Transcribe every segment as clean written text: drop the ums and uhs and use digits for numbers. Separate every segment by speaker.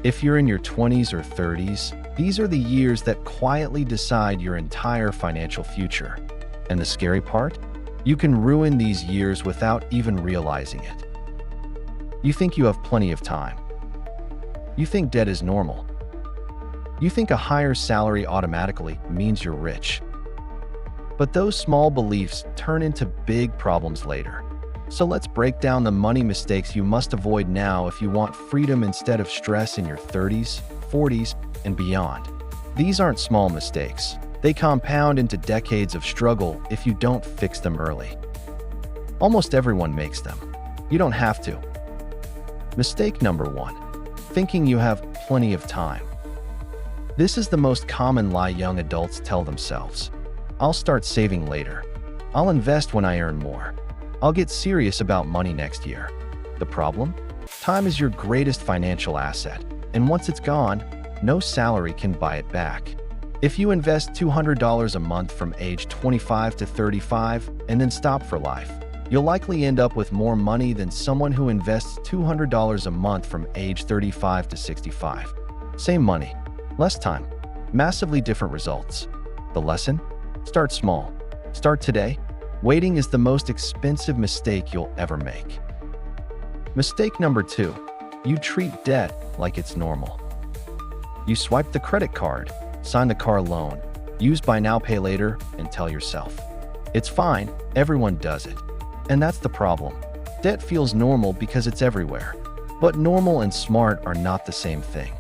Speaker 1: If you're in your 20s or 30s, these are the years that quietly decide your entire financial future. And the scary part? You can ruin these years without even realizing it. You think you have plenty of time. You think debt is normal. You think a higher salary automatically means you're rich. But those small beliefs turn into big problems later. So let's break down the money mistakes you must avoid now if you want freedom instead of stress in your 30s, 40s, and beyond. These aren't small mistakes. They compound into decades of struggle if you don't fix them early. Almost everyone makes them. You don't have to. Mistake number 1. Thinking you have plenty of time. This is the most common lie young adults tell themselves. I'll start saving later. I'll invest when I earn more. I'll get serious about money next year. The problem? Time is your greatest financial asset, and once it's gone, no salary can buy it back. If you invest $200 a month from age 25 to 35 and then stop for life, you'll likely end up with more money than someone who invests $200 a month from age 35 to 65. Same money, less time, massively different results. The lesson? Start small. Start today. Waiting is the most expensive mistake you'll ever make. Mistake number 2. You treat debt like it's normal. You swipe the credit card, sign the car loan, use buy now, pay later, and tell yourself, it's fine, everyone does it. And that's the problem. Debt feels normal because it's everywhere. But normal and smart are not the same thing.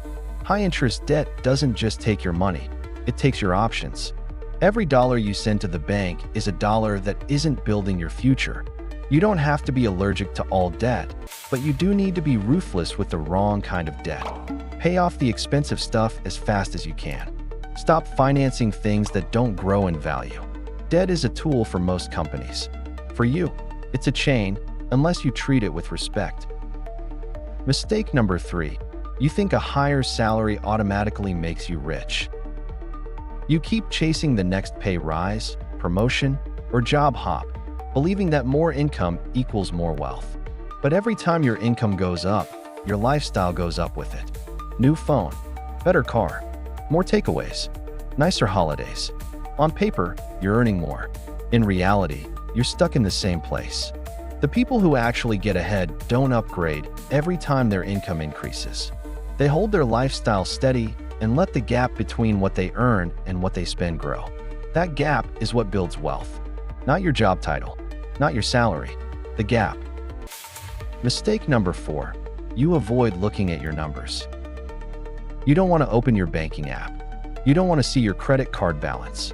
Speaker 1: High-interest debt doesn't just take your money, it takes your options. Every dollar you send to the bank is a dollar that isn't building your future. You don't have to be allergic to all debt, but you do need to be ruthless with the wrong kind of debt. Pay off the expensive stuff as fast as you can. Stop financing things that don't grow in value. Debt is a tool for most companies. For you, it's a chain, unless you treat it with respect. Mistake number 3. You think a higher salary automatically makes you rich. You keep chasing the next pay rise, promotion, or job hop, believing that more income equals more wealth. But every time your income goes up, your lifestyle goes up with it. New phone, better car, more takeaways, nicer holidays. On paper, you're earning more. In reality, you're stuck in the same place. The people who actually get ahead don't upgrade every time their income increases. They hold their lifestyle steady and let the gap between what they earn and what they spend grow. That gap is what builds wealth. Not your job title, not your salary, the gap. Mistake number 4. You avoid looking at your numbers. You don't want to open your banking app. You don't want to see your credit card balance.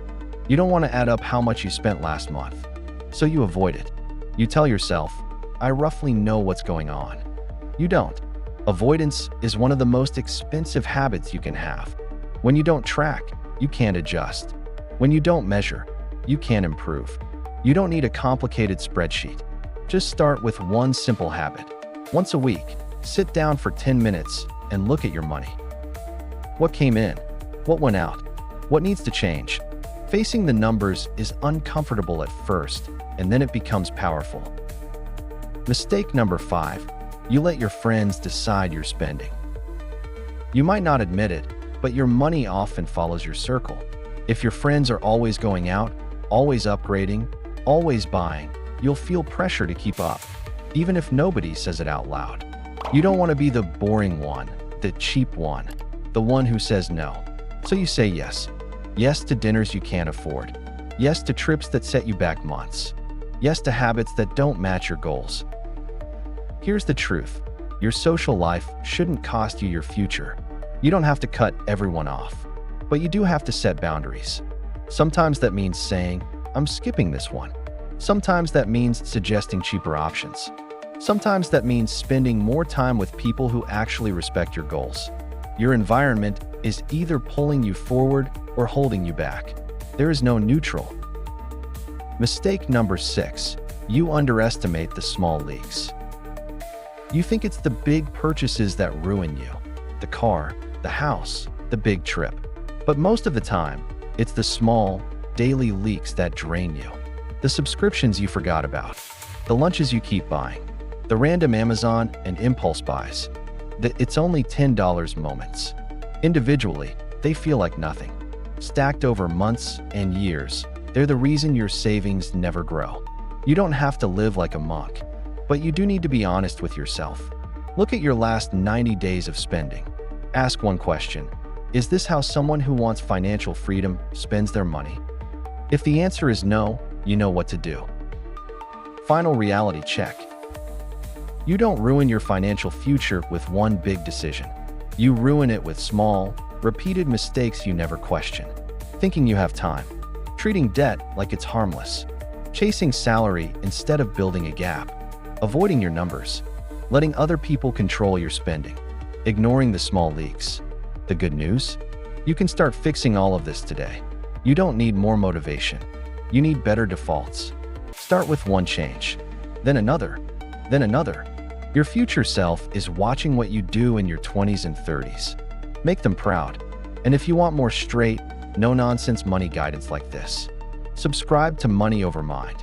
Speaker 1: You don't want to add up how much you spent last month. So you avoid it. You tell yourself, I roughly know what's going on. You don't. Avoidance is one of the most expensive habits you can have. When you don't track, you can't adjust. When you don't measure, you can't improve. You don't need a complicated spreadsheet. Just start with one simple habit. Once a week, sit down for 10 minutes and look at your money. What came in? What went out? What needs to change? Facing the numbers is uncomfortable at first, and then it becomes powerful. Mistake number 5. You let your friends decide your spending. You might not admit it, but your money often follows your circle. If your friends are always going out, always upgrading, always buying, you'll feel pressure to keep up, even if nobody says it out loud. You don't want to be the boring one, the cheap one, the one who says no. So you say yes. Yes to dinners you can't afford. Yes to trips that set you back months. Yes to habits that don't match your goals. Here's the truth. Your social life shouldn't cost you your future. You don't have to cut everyone off, but you do have to set boundaries. Sometimes that means saying, I'm skipping this one. Sometimes that means suggesting cheaper options. Sometimes that means spending more time with people who actually respect your goals. Your environment is either pulling you forward or holding you back. There is no neutral. Mistake number 6. You underestimate the small leaks. You think it's the big purchases that ruin you. The car, the house, the big trip. But most of the time, it's the small, daily leaks that drain you. The subscriptions you forgot about. The lunches you keep buying. The random Amazon and impulse buys. The "it's only $10" moments. Individually, they feel like nothing. Stacked over months and years, they're the reason your savings never grow. You don't have to live like a monk, but you do need to be honest with yourself. Look at your last 90 days of spending. Ask one question: is this how someone who wants financial freedom spends their money? If the answer is no, you know what to do. Final reality check. You don't ruin your financial future with one big decision. You ruin it with small, repeated mistakes you never question. Thinking you have time. Treating debt like it's harmless. Chasing salary instead of building a gap. Avoiding your numbers. Letting other people control your spending. Ignoring the small leaks. The good news? You can start fixing all of this today. You don't need more motivation. You need better defaults. Start with one change, then another, then another. Your future self is watching what you do in your 20s and 30s. Make them proud. And if you want more straight, no-nonsense money guidance like this, subscribe to Money Over Mind.